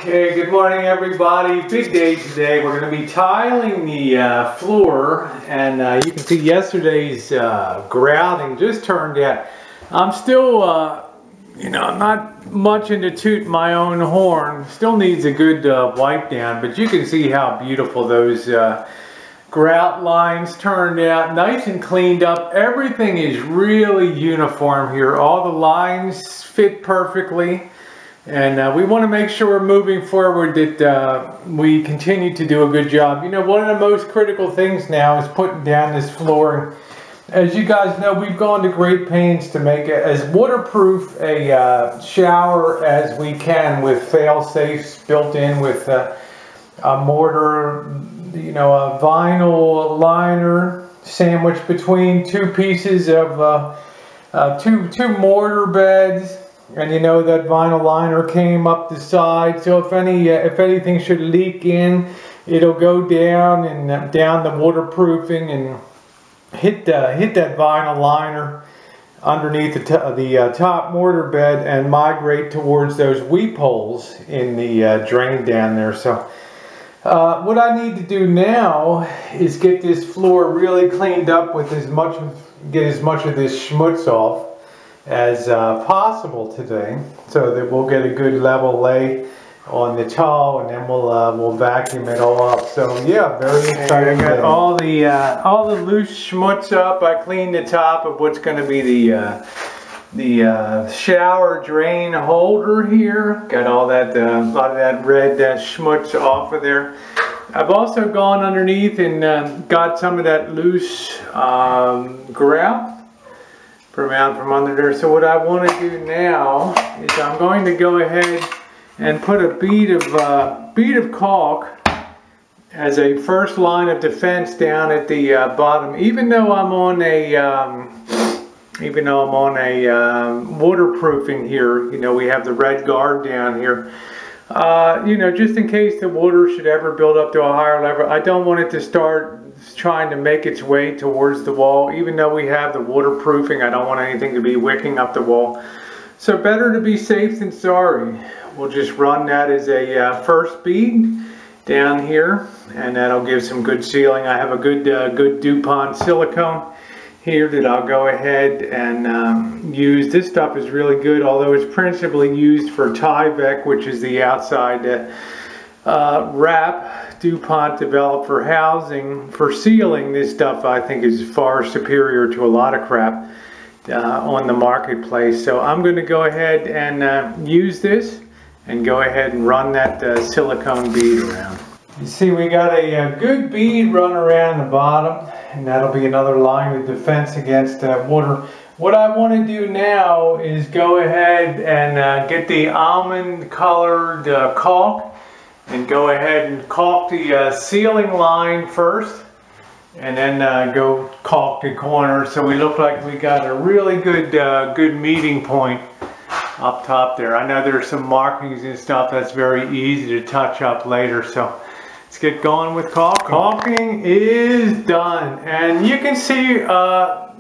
Okay, good morning everybody. Big day today. We're going to be tiling the floor, and you can see yesterday's grouting just turned out. I'm still, not much into tooting my own horn. Still needs a good wipe down, but you can see how beautiful those grout lines turned out. Nice and cleaned up. Everything is really uniform here. All the lines fit perfectly. And we want to make sure moving forward that we continue to do a good job. You know, one of the most critical things now is putting down this floor. As you guys know, we've gone to great pains to make it as waterproof a shower as we can, with fail-safes built in, with a mortar, a vinyl liner sandwiched between two pieces of two mortar beds. And you know that vinyl liner came up the side, so if anything should leak in, it'll go down and down the waterproofing and hit that vinyl liner underneath the top mortar bed and migrate towards those weep holes in the drain down there. So what I need to do now is get this floor really cleaned up with get as much of this schmutz off as possible today, so that we'll get a good level lay on the tile, and then we'll vacuum it all up. So yeah, very exciting. I got all the loose schmutz up. I cleaned the top of what's going to be the shower drain holder here. Got all that lot of that red schmutz off of there. I've also gone underneath and got some of that loose grout from under there. So what I want to do now is I'm going to go ahead and put a bead of caulk as a first line of defense down at the bottom. Even though I'm on a waterproofing here, we have the red guard down here. Just in case the water should ever build up to a higher level, I don't want it to start trying to make its way towards the wall. Even though we have the waterproofing, I don't want anything to be wicking up the wall. So better to be safe than sorry. We'll just run that as a first bead down here, and that'll give some good sealing. I have a good DuPont silicone here that I'll go ahead and use. This stuff is really good, although it's principally used for Tyvek, which is the outside wrap DuPont developed for housing. For sealing, this stuff I think is far superior to a lot of crap on the marketplace. So I'm going to go ahead and use this and go ahead and run that silicone bead around. You see, we got a good bead run around the bottom, and that'll be another line of defense against water. What I want to do now is go ahead and get the almond colored caulk and go ahead and caulk the ceiling line first, and then go caulk the corner, so we look like we got a really good meeting point up top there. I know there's some markings and stuff that's very easy to touch up later, so let's get going with caulking. Caulking is done, and you can see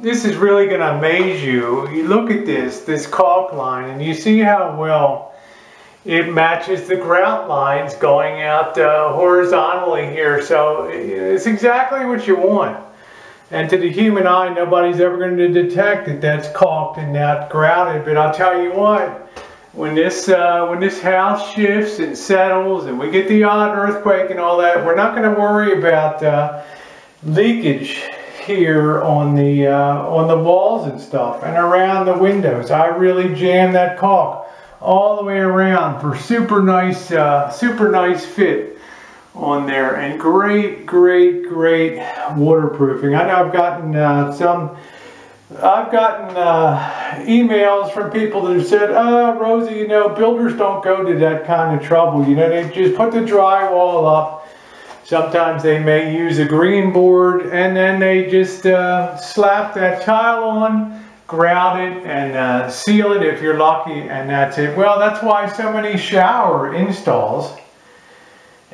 this is really going to amaze you. You look at this caulk line, and you see how well it matches the grout lines going out horizontally here. So it's exactly what you want. And to the human eye, nobody's ever going to detect that that's caulked and not grouted. But I'll tell you what, when this house shifts and settles and we get the odd earthquake and all that, we're not going to worry about leakage here on the walls and stuff and around the windows. I really jammed that caulk all the way around for super nice fit on there, and great waterproofing. I know I've gotten emails from people that have said, "Oh, Rosie, builders don't go to that kind of trouble. They just put the drywall up. Sometimes they may use a green board, and then they just slap that tile on, grout it, and seal it if you're lucky, and that's it." Well, that's why so many shower installs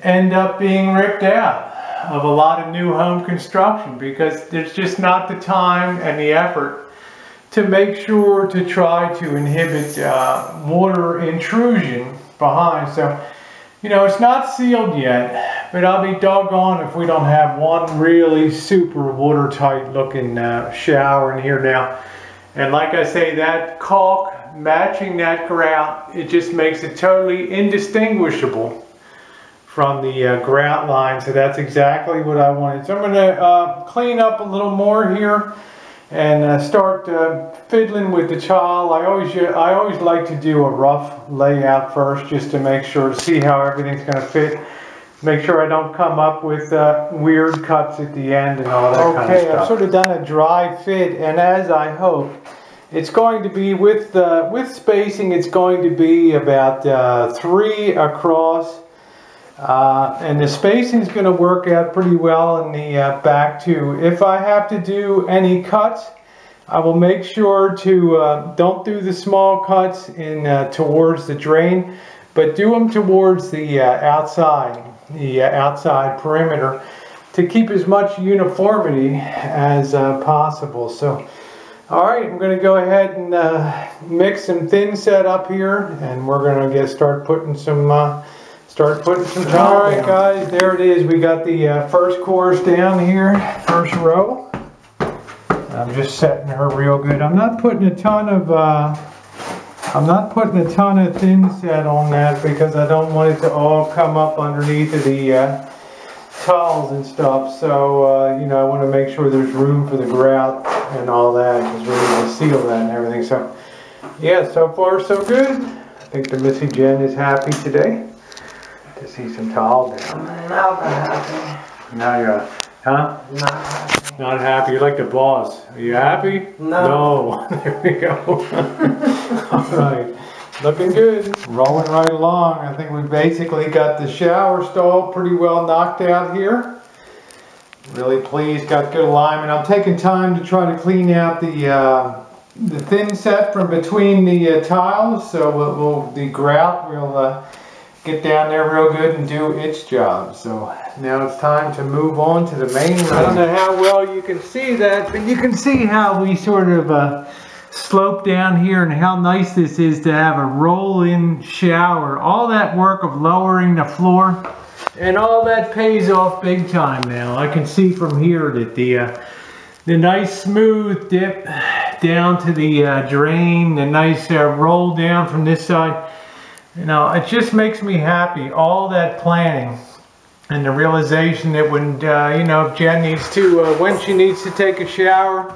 end up being ripped out of a lot of new home construction, because there's just not the time and the effort to make sure to try to inhibit water intrusion behind. So You know, it's not sealed yet, but I'll be doggone if we don't have one really super watertight looking shower in here now. And like I say, that caulk matching that grout, it just makes it totally indistinguishable from the grout line. So that's exactly what I wanted. So I'm going to clean up a little more here and start fiddling with the tile. I always like to do a rough layout first, just to make sure, to see how everything's going to fit. Make sure I don't come up with weird cuts at the end and all that kind of stuff. Okay, I've sort of done a dry fit, and as I hope, it's going to be with spacing. It's going to be about 3 across, and the spacing is going to work out pretty well in the back too. If I have to do any cuts, I will make sure to don't do the small cuts in towards the drain, but do them towards the outside perimeter, to keep as much uniformity as possible. So, all right, I'm going to go ahead and mix some thin set up here, and we're going to start putting some tile. All right, guys, there it is. We got the first course down here, first row. I'm just setting her real good. I'm not putting a ton of thin set on that, because I don't want it to all come up underneath of the tiles and stuff. So you know, I want to make sure there's room for the grout and all that, because we're going to seal that and everything. So yeah, so far so good. I think the Missy Jen is happy today to see some tile down. Not happy. Now you're, huh? Not happy. Not happy. You're like the boss. Are you happy? No. There we go. All right. Looking good. Rolling right along. I think we basically got the shower stall pretty well knocked out here. Really pleased. Got good alignment. I'm taking time to try to clean out the thin set from between the tiles. So the grout will get down there real good and do its job. So now it's time to move on to the main room. I don't know how well you can see that, but you can see how we sort of slope down here, and how nice this is to have a roll-in shower. All that work of lowering the floor, and all that pays off big time now. I can see from here that the nice smooth dip down to the drain, the nice roll down from this side. You know, it just makes me happy, all that planning, and the realization that when, you know, if Jen needs to, when she needs to take a shower,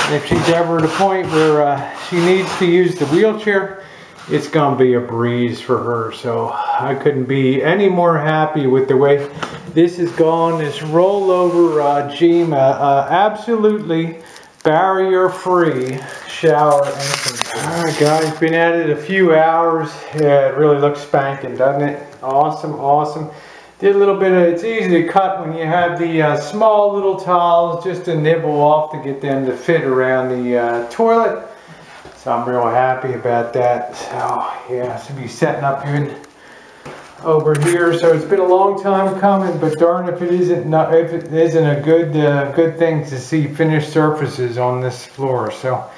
if she's ever at a point where she needs to use the wheelchair, it's going to be a breeze for her. So I couldn't be any more happy with the way this has gone, this rollover Gema, absolutely barrier-free shower entrance. Alright guys, been at it a few hours. Yeah, it really looks spanking, doesn't it? Awesome, awesome. Did a little bit of, it's easy to cut when you have the small little tiles, just to nibble off to get them to fit around the toilet. So I'm real happy about that. So yeah, I should be setting up good over here. So it's been a long time coming, but darn if it isn't a good thing to see finished surfaces on this floor. So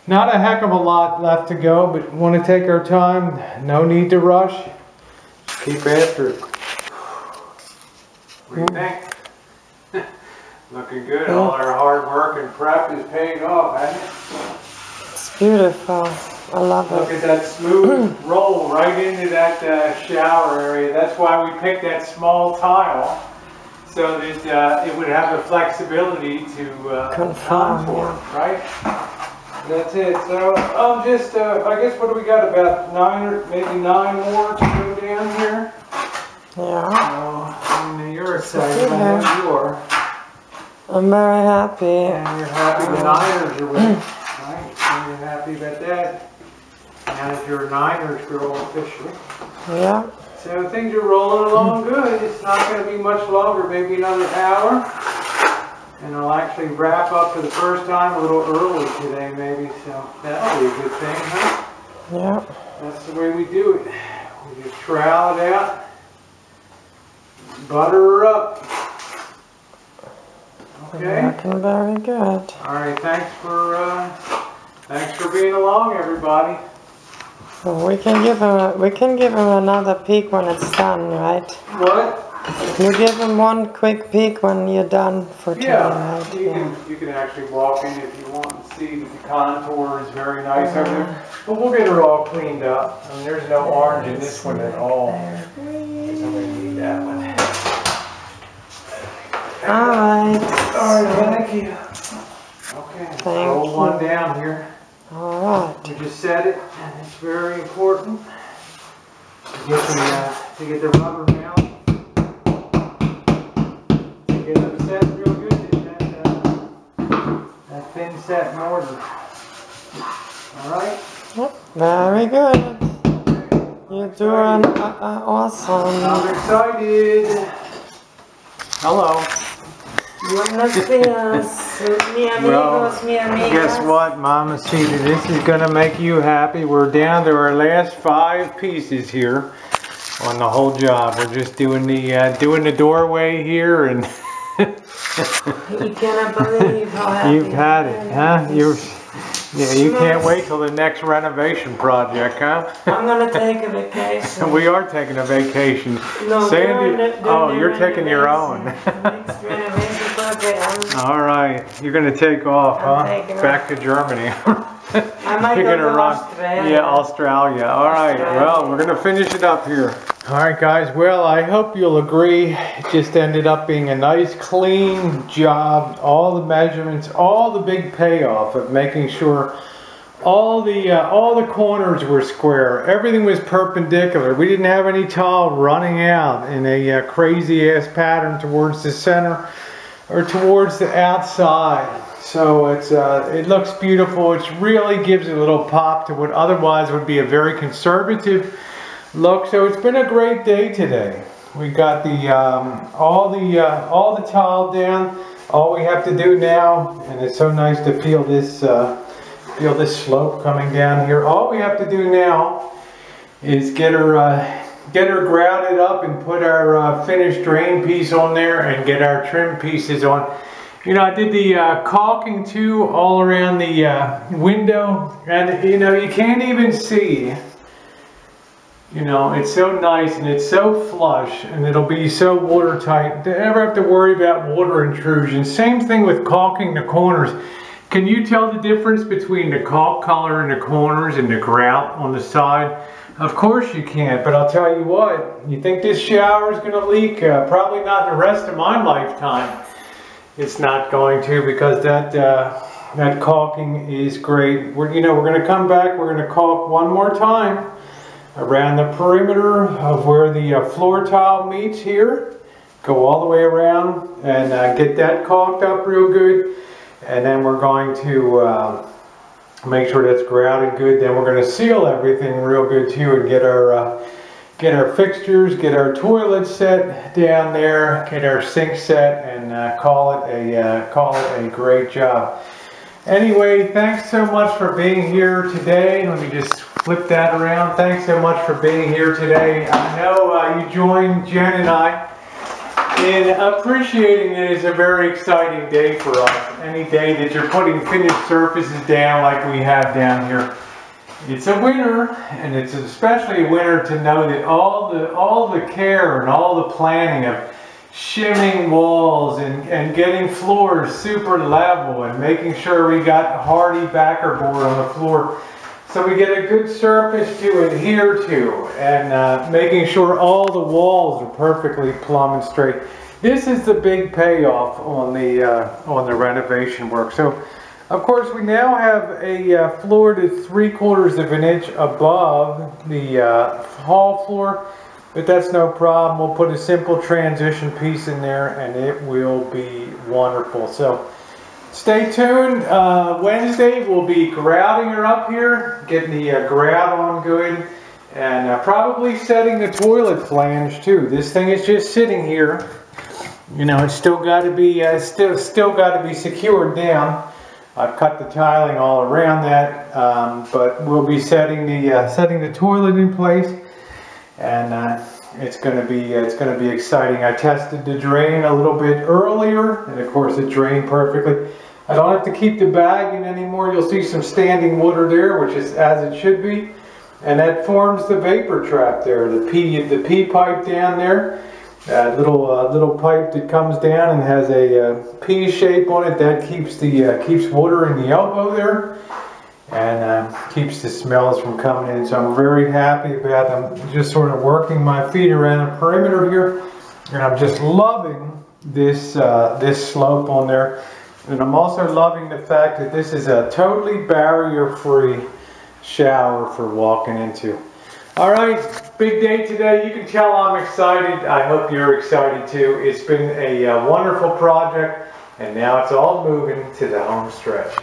not a heck of a lot left to go, but want to take our time. No need to rush. Keep after it. What do you think? Looking good. All our hard work and prep is paying off, hasn't it? It's beautiful. I love it. Look at that smooth roll right into that shower area. That's why we picked that small tile, so that it would have the flexibility to contour, right? That's it. So I'm just, I guess, what do we got, about 9 or maybe 9 more to go down here? Yeah. And you're excited. I know you are. I'm very happy. And you're happy the Niners are winning, right? And you're happy about that. Now that you're a Niners girl officially. Yeah. So things are rolling along good. It's not going to be much longer, maybe another hour. And I'll actually wrap up for the first time a little early today, maybe. So that'll be a good thing, huh? Yeah. That's the way we do it. We just trowel it out. Butter her up. Okay. Looking very good. All right. Thanks for being along, everybody. So we can give him another peek when it's done, right? What? You give him one quick peek when you're done for today, Yeah, right? you can actually walk in if you want and see that the contour is very nice over there. But we'll get her all cleaned up. I mean, there's no orange in this one at all. So we need that one. Alright. Thank you. Okay, Thank roll you. one down here. Alright. We just set it, and it's very important to get the rubber mount. Get them set real good in that thin set mortar. Alright? Yep, very good. You're doing awesome. I'm excited. Hello. Buenos dias, mi amigos, mi amigas. Guess what, Mama Cita? This is going to make you happy. We're down to our last 5 pieces here on the whole job. We're just doing the doorway here, and You cannot believe how happy you've had it, huh? You can't wait till the next renovation project, huh? I'm gonna take a vacation. We are taking a vacation. No, Sandy, during you're taking your own. Next renovation project. All right, you're gonna take off, huh? Back to Germany. I might You're go gonna to run. Australia. Yeah, Australia. All right. Well, we're gonna finish it up here. All right, guys. Well, I hope you'll agree. It just ended up being a nice, clean job. All the measurements, all the big payoff of making sure all the corners were square. Everything was perpendicular. We didn't have any tile running out in a crazy ass pattern towards the center or towards the outside. So it looks beautiful. It really gives a little pop to what otherwise would be a very conservative look. So it's been a great day today. We got all the tile down. All we have to do now, and it's so nice to feel this slope coming down here. All we have to do now is get her grouted up and put our finished drain piece on there and get our trim pieces on. You know, I did the caulking too all around the window, and you know, you can't even see. You know, it's so nice and it's so flush, and it'll be so watertight. Don't ever have to worry about water intrusion. Same thing with caulking the corners. Can you tell the difference between the caulk color in the corners and the grout on the side? Of course you can't, but I'll tell you what, you think this shower is going to leak? Probably not in the rest of my lifetime. It's not going to, because that caulking is great. We're going to come back, we're going to caulk one more time around the perimeter of where the floor tile meets here. Go all the way around and get that caulked up real good. And then we're going to make sure that's grouted good. Then we're going to seal everything real good too, and get our fixtures, get our toilet set down there, get our sink set, and call it a great job. Anyway, thanks so much for being here today. Let me just flip that around. Thanks so much for being here today. I know you joined Jen and I in appreciating that it's a very exciting day for us. Any day that you're putting finished surfaces down like we have down here. It's a winner, and it's especially a winner to know that all the care and all the planning of shimming walls and getting floors super level and making sure we got hardy backer board on the floor so we get a good surface to adhere to, and making sure all the walls are perfectly plumb and straight. This is the big payoff on the renovation work. So of course we now have a floor that's 3/4 of an inch above the hall floor. But that's no problem. We'll put a simple transition piece in there and it will be wonderful. So stay tuned. Wednesday we'll be grouting her up here, getting the grout on good, and probably setting the toilet flange too. This thing is just sitting here. You know, it's still got to be still got to be secured down. I've cut the tiling all around that, but we'll be setting the toilet in place. And it's going to be exciting. I tested the drain a little bit earlier, and of course it drained perfectly. I don't have to keep the bag in anymore. You'll see some standing water there, which is as it should be. And that forms the vapor trap there, the P pipe down there. Little pipe that comes down and has a P shape on it. That keeps water in the elbow there, and keeps the smells from coming in. So I'm very happy about them. I'm just sort of working my feet around the perimeter here, and I'm just loving this this slope on there. And I'm also loving the fact that this is a totally barrier-free shower for walking into. All right, big day today. You can tell I'm excited. I hope you're excited too. It's been a wonderful project, and now it's all moving to the home stretch.